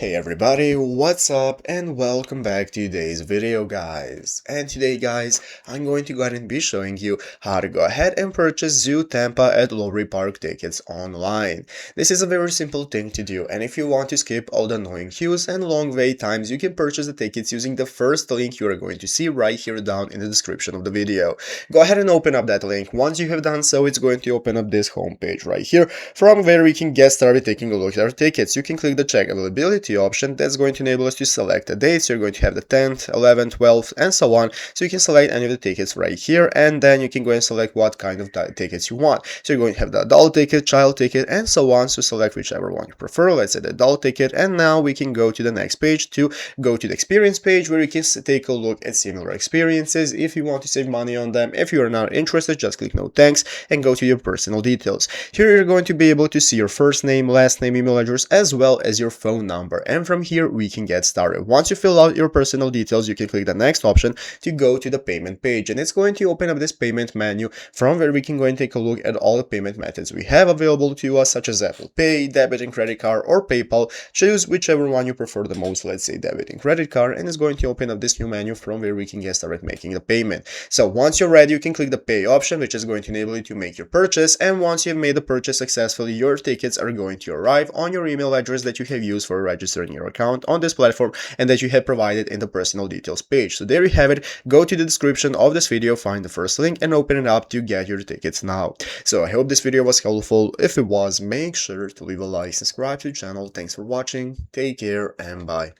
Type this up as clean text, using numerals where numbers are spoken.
Hey everybody, what's up and welcome back to today's video guys. And today guys, I'm going to go ahead and be showing you how to go ahead and purchase ZooTampa at Lowry Park tickets online. This is a very simple thing to do, and if you want to skip all the annoying queues and long wait times, you can purchase the tickets using the first link you are going to see right here down in the description of the video. Go ahead and open up that link. Once you have done so, it's going to open up this homepage right here from where we can get started taking a look at our tickets. You can click the check availability option. That's going to enable us to select a date. So you're going to have the 10th, 11th, 12th, and so on. So you can select any of the tickets right here, and then you can go and select what kind of tickets you want. So you're going to have the adult ticket, child ticket, and so on. So select whichever one you prefer. Let's say the adult ticket, and now we can go to the next page to go to the experience page where you can take a look at similar experiences. If you want to save money on them, if you are not interested, just click no thanks and go to your personal details. Here you're going to be able to see your first name, last name, email address, as well as your phone number. And from here, we can get started. Once you fill out your personal details, you can click the next option to go to the payment page. And it's going to open up this payment menu from where we can go and take a look at all the payment methods we have available to us, such as Apple Pay, debit and credit card, or PayPal. Choose whichever one you prefer the most, let's say debit and credit card, and it's going to open up this new menu from where we can get started making the payment. So once you're ready, you can click the pay option, which is going to enable you to make your purchase. And once you've made the purchase successfully, your tickets are going to arrive on your email address that you have used for registering your account on this platform and that you have provided in the personal details page. So there you have it. Go to the description of this video, find the first link, and open it up to get your tickets now. So I hope this video was helpful. If it was, make sure to leave a like, subscribe to the channel. Thanks for watching, take care, and bye.